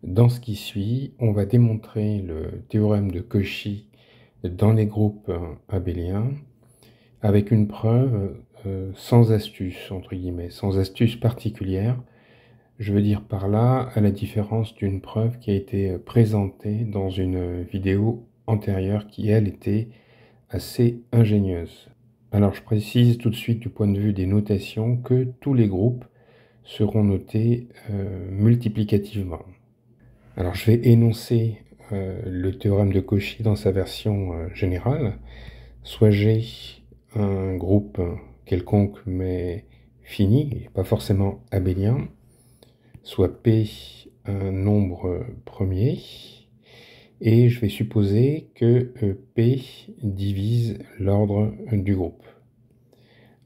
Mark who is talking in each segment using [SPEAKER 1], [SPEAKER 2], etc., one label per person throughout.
[SPEAKER 1] Dans ce qui suit, on va démontrer le théorème de Cauchy dans les groupes abéliens avec une preuve sans astuce, entre guillemets, sans astuce particulière. Je veux dire par là, à la différence d'une preuve qui a été présentée dans une vidéo antérieure qui, elle, était assez ingénieuse. Alors, je précise tout de suite du point de vue des notations que tous les groupes seront notés multiplicativement. Alors, je vais énoncer le théorème de Cauchy dans sa version générale. Soit G un groupe quelconque mais fini, pas forcément abélien, soit P un nombre premier, et je vais supposer que P divise l'ordre du groupe.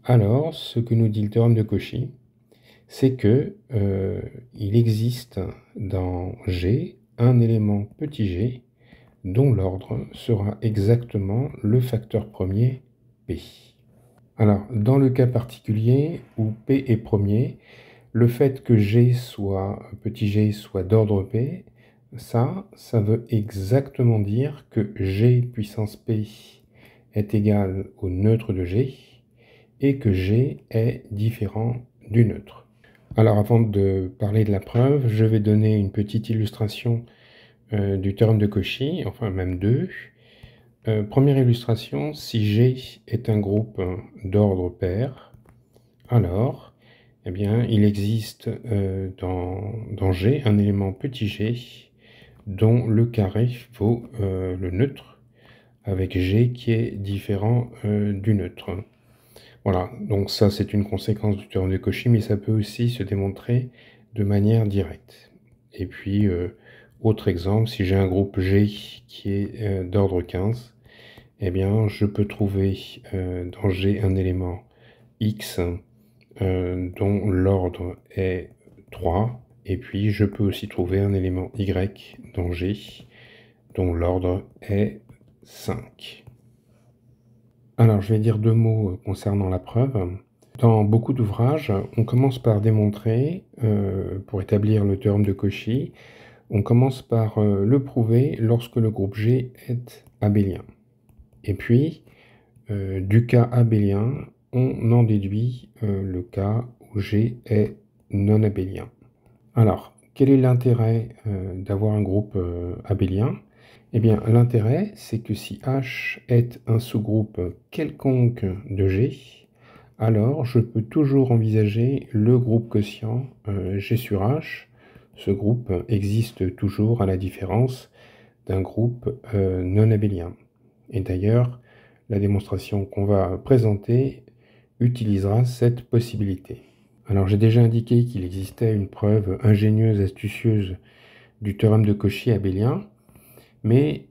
[SPEAKER 1] Alors, ce que nous dit le théorème de Cauchy, c'est que il existe dans G un élément petit g dont l'ordre sera exactement le facteur premier P. Alors, dans le cas particulier où P est premier, le fait que G soit, petit g soit d'ordre P, ça veut exactement dire que G puissance P est égal au neutre de G et que G est différent du neutre. Alors avant de parler de la preuve, je vais donner une petite illustration du théorème de Cauchy, enfin même deux. Première illustration, si G est un groupe d'ordre pair, alors eh bien, il existe dans G un élément petit g dont le carré vaut le neutre, avec G qui est différent du neutre. Voilà, donc ça c'est une conséquence du théorème de Cauchy, mais ça peut aussi se démontrer de manière directe. Et puis, autre exemple, si j'ai un groupe G qui est d'ordre 15, eh bien je peux trouver dans G un élément X dont l'ordre est 3, et puis je peux aussi trouver un élément Y dans G dont l'ordre est 5. Alors, je vais dire deux mots concernant la preuve. Dans beaucoup d'ouvrages, on commence par démontrer, pour établir le théorème de Cauchy, on commence par le prouver lorsque le groupe G est abélien. Et puis, du cas abélien, on en déduit le cas où G est non abélien. Alors, quel est l'intérêt d'avoir un groupe abélien ? Eh bien, l'intérêt, c'est que si H est un sous-groupe quelconque de G, alors je peux toujours envisager le groupe quotient G sur H. Ce groupe existe toujours à la différence d'un groupe non abélien. Et d'ailleurs, la démonstration qu'on va présenter utilisera cette possibilité. Alors j'ai déjà indiqué qu'il existait une preuve ingénieuse, astucieuse du théorème de Cauchy abélien, mais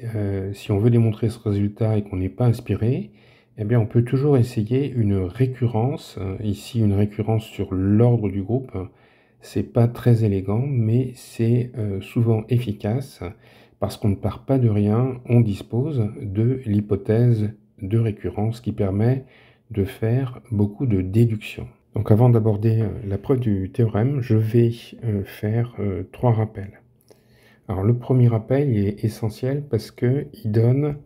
[SPEAKER 1] si on veut démontrer ce résultat et qu'on n'est pas inspiré, eh bien on peut toujours essayer une récurrence, ici une récurrence sur l'ordre du groupe. C'est pas très élégant, mais c'est souvent efficace, parce qu'on ne part pas de rien, on dispose de l'hypothèse de récurrence qui permet de faire beaucoup de déductions. Donc avant d'aborder la preuve du théorème, je vais faire trois rappels. Alors le premier rappel il est essentiel parce qu'il donne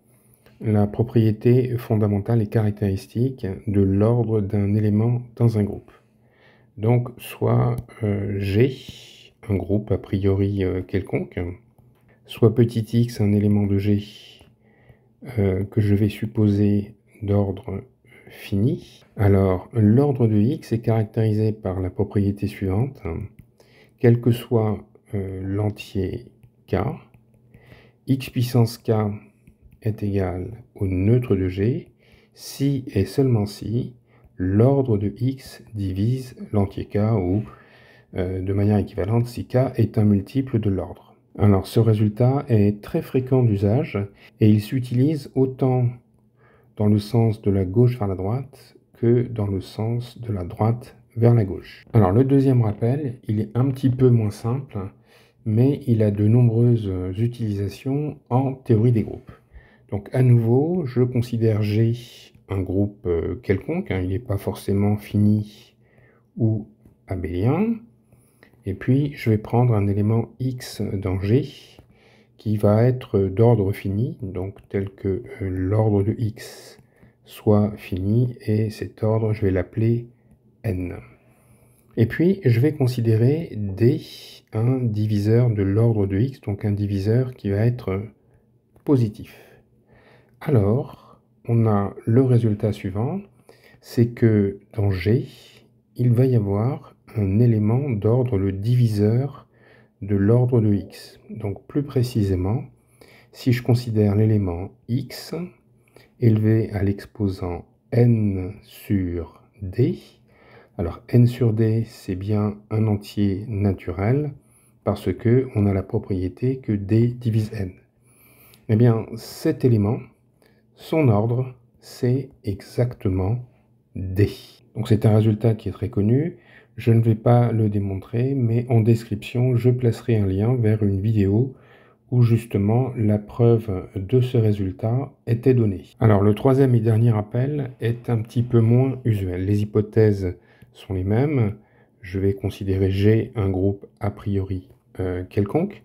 [SPEAKER 1] la propriété fondamentale et caractéristique de l'ordre d'un élément dans un groupe. Donc soit G, un groupe a priori quelconque, soit petit x, un élément de G que je vais supposer d'ordre fini. Alors, l'ordre de x est caractérisé par la propriété suivante. Quel que soit l'entier k, x puissance k est égal au neutre de g si et seulement si l'ordre de x divise l'entier k, ou de manière équivalente si k est un multiple de l'ordre. Alors ce résultat est très fréquent d'usage et il s'utilise autant dans le sens de la gauche vers la droite que dans le sens de la droite vers la gauche. Alors le deuxième rappel, il est un petit peu moins simple, mais il a de nombreuses utilisations en théorie des groupes. Donc à nouveau, je considère G un groupe quelconque, il n'est pas forcément fini ou abélien, Et puis, je vais prendre un élément x dans G qui va être d'ordre fini, donc tel que l'ordre de x soit fini, et cet ordre, je vais l'appeler n. Et puis, je vais considérer D un diviseur de l'ordre de x, donc un diviseur qui va être positif. Alors, on a le résultat suivant, c'est que dans G, il va y avoir un élément d'ordre le diviseur de l'ordre de x. Donc plus précisément, si je considère l'élément x élevé à l'exposant n sur d, alors n sur d, c'est bien un entier naturel, parce que on a la propriété que d divise n. Eh bien, cet élément, son ordre, c'est exactement d. Donc c'est un résultat qui est très connu. Je ne vais pas le démontrer, mais en description, je placerai un lien vers une vidéo où justement la preuve de ce résultat était donnée. Alors le troisième et dernier appel est un petit peu moins usuel. Les hypothèses sont les mêmes. Je vais considérer G un groupe a priori quelconque,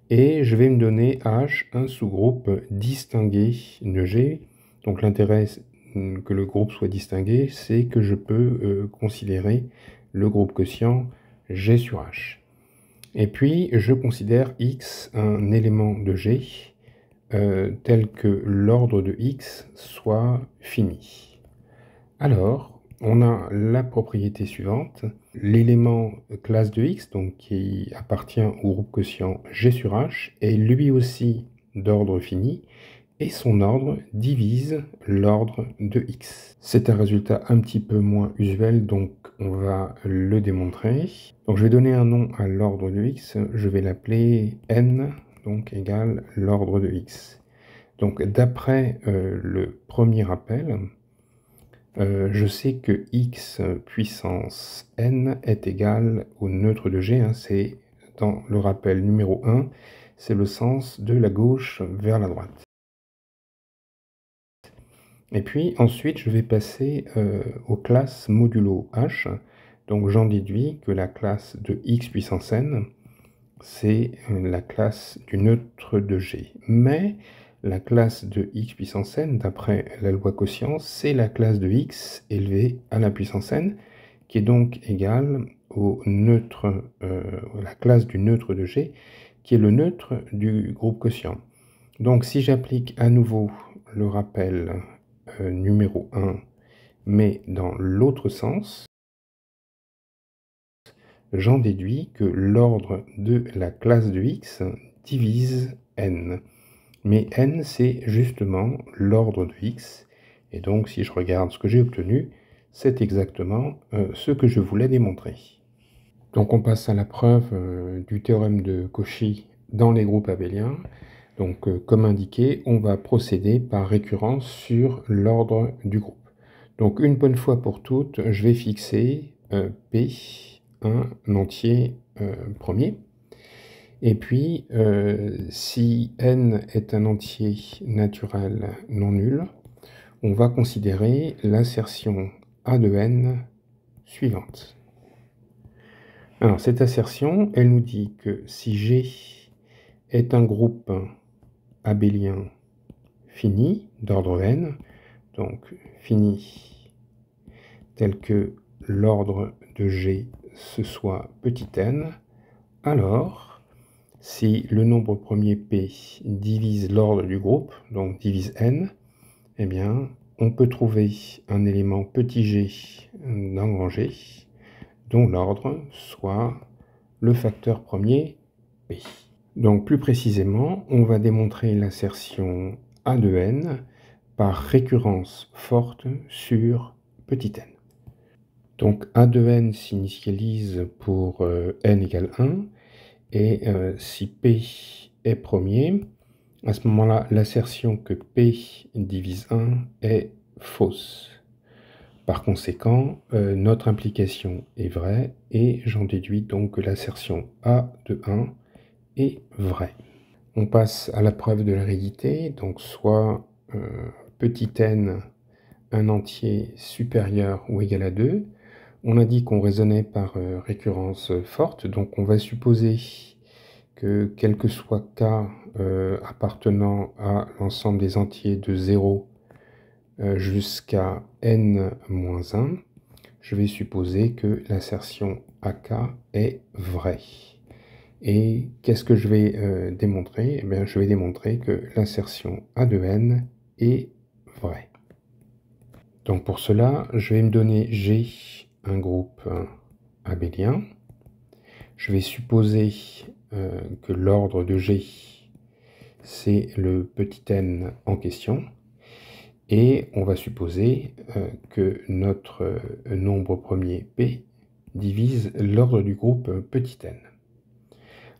[SPEAKER 1] et je vais me donner H un sous-groupe distingué de G. Donc l'intérêt que le groupe soit distingué, c'est que je peux considérer le groupe quotient G sur H. Et puis, je considère x un élément de G tel que l'ordre de x soit fini. Alors, on a la propriété suivante. L'élément classe de x, donc qui appartient au groupe quotient G sur H, est lui aussi d'ordre fini, et son ordre divise l'ordre de x. C'est un résultat un petit peu moins usuel, donc on va le démontrer. Donc je vais donner un nom à l'ordre de x, je vais l'appeler n, donc égale l'ordre de x. Donc d'après le premier appel, je sais que x puissance n est égal au neutre de g, hein, c'est dans le rappel numéro 1, c'est le sens de la gauche vers la droite. Et puis ensuite, je vais passer aux classes modulo h. Donc j'en déduis que la classe de x puissance n, c'est la classe du neutre de G. Mais la classe de x puissance n, d'après la loi quotient, c'est la classe de x élevée à la puissance n, qui est donc égale au neutre, la classe du neutre de G, qui est le neutre du groupe quotient. Donc si j'applique à nouveau le rappel numéro 1, mais dans l'autre sens, j'en déduis que l'ordre de la classe de x divise n. Mais n, c'est justement l'ordre de x. Et donc, si je regarde ce que j'ai obtenu, c'est exactement ce que je voulais démontrer. Donc, on passe à la preuve du théorème de Cauchy dans les groupes abéliens. Donc, comme indiqué, on va procéder par récurrence sur l'ordre du groupe. Donc, une bonne fois pour toutes, je vais fixer P, un entier premier. Et puis, si n est un entier naturel non nul, on va considérer l'assertion A de n suivante. Alors, cette assertion, elle nous dit que si G est un groupe abélien fini, d'ordre n, donc fini tel que l'ordre de G ce soit petit n, alors si le nombre premier P divise l'ordre du groupe, donc divise n, eh bien on peut trouver un élément petit g d'un grand G dont l'ordre soit le facteur premier P. Donc plus précisément, on va démontrer l'assertion A de n par récurrence forte sur petit n. Donc A de n s'initialise pour n égale 1, et si P est premier, à ce moment-là, l'assertion que P divise 1 est fausse. Par conséquent, notre implication est vraie, et j'en déduis donc que l'assertion A de 1 est vraie. On passe à la preuve de l'hérédité, donc soit petit n un entier supérieur ou égal à 2, On a dit qu'on raisonnait par récurrence forte, donc on va supposer que quel que soit k appartenant à l'ensemble des entiers de 0 jusqu'à n-1, je vais supposer que l'assertion AK est vraie. Et qu'est-ce que je vais démontrer? Eh bien, je vais démontrer que l'assertion A de n est vraie. Donc pour cela, je vais me donner G, un groupe abélien. Je vais supposer que l'ordre de G, c'est le petit n en question. Et on va supposer que notre nombre premier P divise l'ordre du groupe petit n.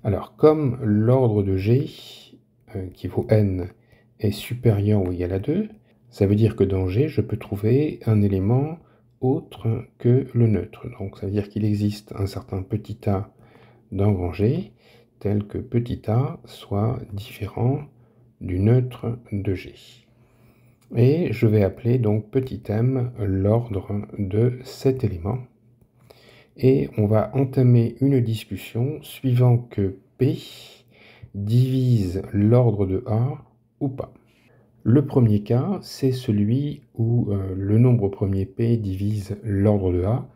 [SPEAKER 1] Alors, comme l'ordre de G, qui vaut n, est supérieur ou égal à 2, ça veut dire que dans G, je peux trouver un élément autre que le neutre. Donc, ça veut dire qu'il existe un certain petit a dans grand G, tel que petit a soit différent du neutre de G. Et je vais appeler donc petit m l'ordre de cet élément. Et on va entamer une discussion suivant que P divise l'ordre de A ou pas. Le premier cas, c'est celui où le nombre premier P divise l'ordre de A.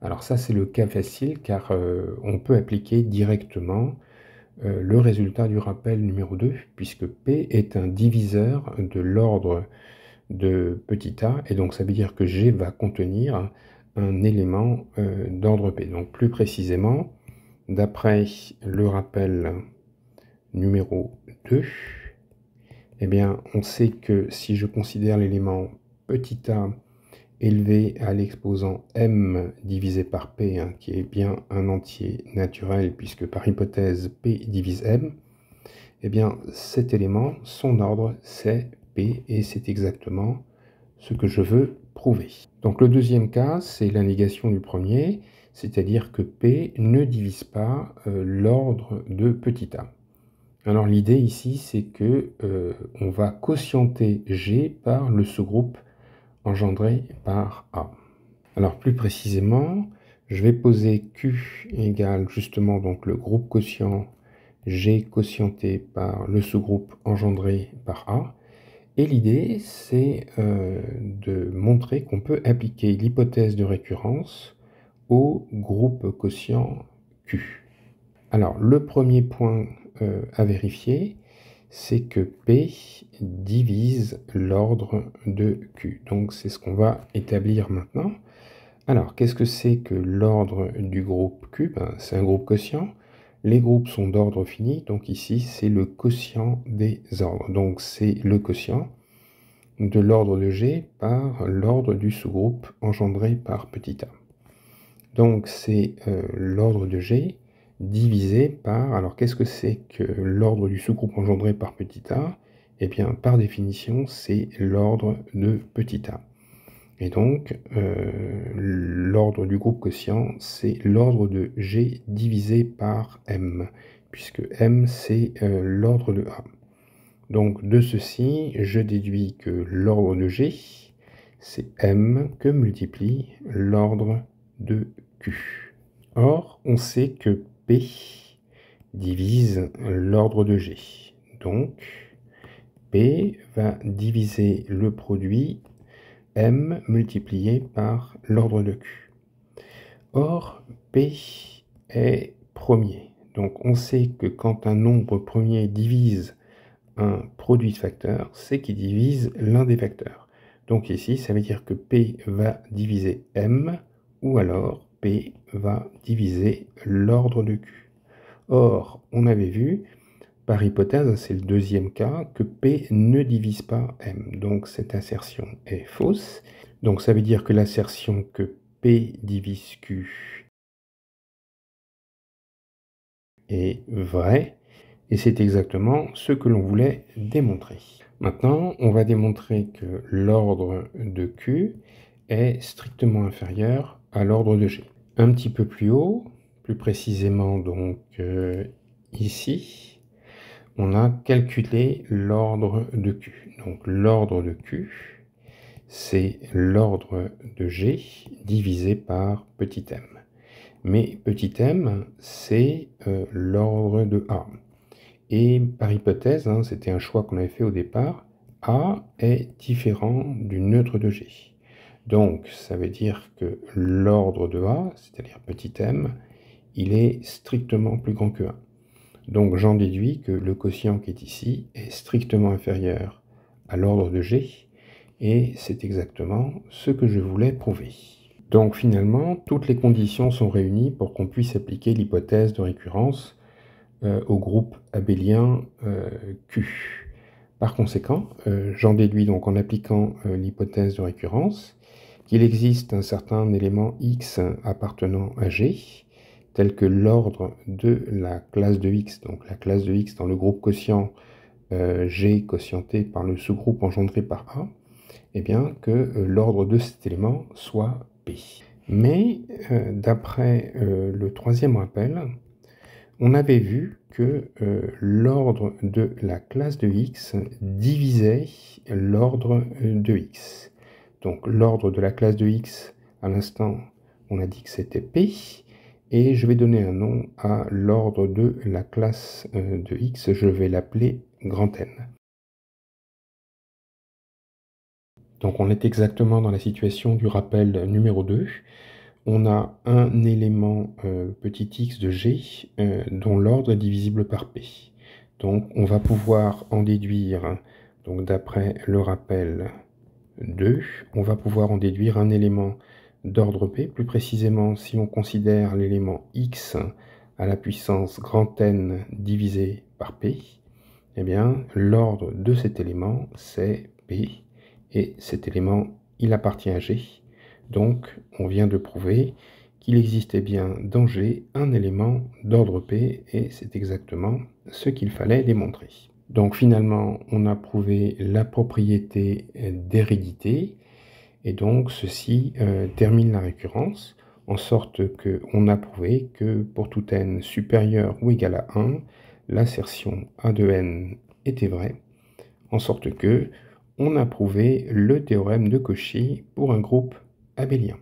[SPEAKER 1] Alors ça, c'est le cas facile car on peut appliquer directement le résultat du rappel numéro 2, puisque P est un diviseur de l'ordre de petit a, et donc ça veut dire que G va contenir un élément d'ordre P. Donc plus précisément, d'après le rappel numéro 2, eh bien, on sait que si je considère l'élément petit a élevé à l'exposant m divisé par p, qui est bien un entier naturel, puisque par hypothèse p divise m, eh bien cet élément, son ordre, c'est p, et c'est exactement ce que je veux prouver. Donc le deuxième cas, c'est la négation du premier, c'est-à-dire que p ne divise pas l'ordre de petit a. Alors l'idée ici, c'est que on va quotienter G par le sous-groupe engendré par A. Alors plus précisément, je vais poser Q égale justement donc le groupe quotient G quotienté par le sous-groupe engendré par A. Et l'idée, c'est de montrer qu'on peut appliquer l'hypothèse de récurrence au groupe quotient Q. Alors, le premier point à vérifier, c'est que P divise l'ordre de Q. Donc, c'est ce qu'on va établir maintenant. Alors, qu'est-ce que c'est que l'ordre du groupe Q? C'est un groupe quotient. Les groupes sont d'ordre fini, donc ici, c'est le quotient des ordres. Donc, c'est le quotient de l'ordre de G par l'ordre du sous-groupe engendré par petit a. Donc, c'est l'ordre de G divisé par... Alors, qu'est-ce que c'est que l'ordre du sous-groupe engendré par petit a? Eh bien, par définition, c'est l'ordre de petit a. Et donc, l'ordre du groupe quotient, c'est l'ordre de G divisé par M, puisque M, c'est l'ordre de A. Donc, de ceci, je déduis que l'ordre de G, c'est M que multiplie l'ordre de Q. Or, on sait que P divise l'ordre de G. Donc, P va diviser le produit M multiplié par l'ordre de Q. Or, P est premier. Donc, on sait que quand un nombre premier divise un produit de facteurs, c'est qu'il divise l'un des facteurs. Donc ici, ça veut dire que P va diviser M, ou alors P va diviser l'ordre de Q. Or, on avait vu, par hypothèse, c'est le deuxième cas, que P ne divise pas M. Donc cette assertion est fausse. Donc ça veut dire que l'assertion que P divise Q est vraie. Et c'est exactement ce que l'on voulait démontrer. Maintenant, on va démontrer que l'ordre de Q est strictement inférieur à l'ordre de G. Un petit peu plus haut, plus précisément donc ici, on a calculé l'ordre de Q. Donc l'ordre de Q, c'est l'ordre de G divisé par petit m. Mais petit m, c'est l'ordre de A. Et par hypothèse, c'était un choix qu'on avait fait au départ, A est différent du neutre de G. Donc, ça veut dire que l'ordre de A, c'est-à-dire petit m, il est strictement plus grand que 1. Donc, j'en déduis que le quotient qui est ici est strictement inférieur à l'ordre de G, et c'est exactement ce que je voulais prouver. Donc, finalement, toutes les conditions sont réunies pour qu'on puisse appliquer l'hypothèse de récurrence au groupe abélien Q. Par conséquent, j'en déduis donc en appliquant l'hypothèse de récurrence qu'il existe un certain élément X appartenant à G, tel que l'ordre de la classe de X, donc la classe de X dans le groupe quotient G quotienté par le sous-groupe engendré par A, et bien que l'ordre de cet élément soit P. Mais d'après le troisième rappel, on avait vu que l'ordre de la classe de X divisait l'ordre de X. Donc l'ordre de la classe de X, à l'instant, on a dit que c'était P, et je vais donner un nom à l'ordre de la classe de X, je vais l'appeler grand N. Donc on est exactement dans la situation du rappel numéro 2. On a un élément petit x de G dont l'ordre est divisible par P. Donc on va pouvoir en déduire, donc d'après le rappel 2, on va pouvoir en déduire un élément d'ordre P. Plus précisément, si on considère l'élément x à la puissance grand N divisé par P, eh bien l'ordre de cet élément c'est P, et cet élément il appartient à G. Donc, on vient de prouver qu'il existait bien dans G un élément d'ordre P, et c'est exactement ce qu'il fallait démontrer. Donc finalement, on a prouvé la propriété d'hérédité, et donc ceci termine la récurrence, en sorte qu'on a prouvé que pour tout n supérieur ou égal à 1, l'assertion A de n était vraie, en sorte que on a prouvé le théorème de Cauchy pour un groupe abélien.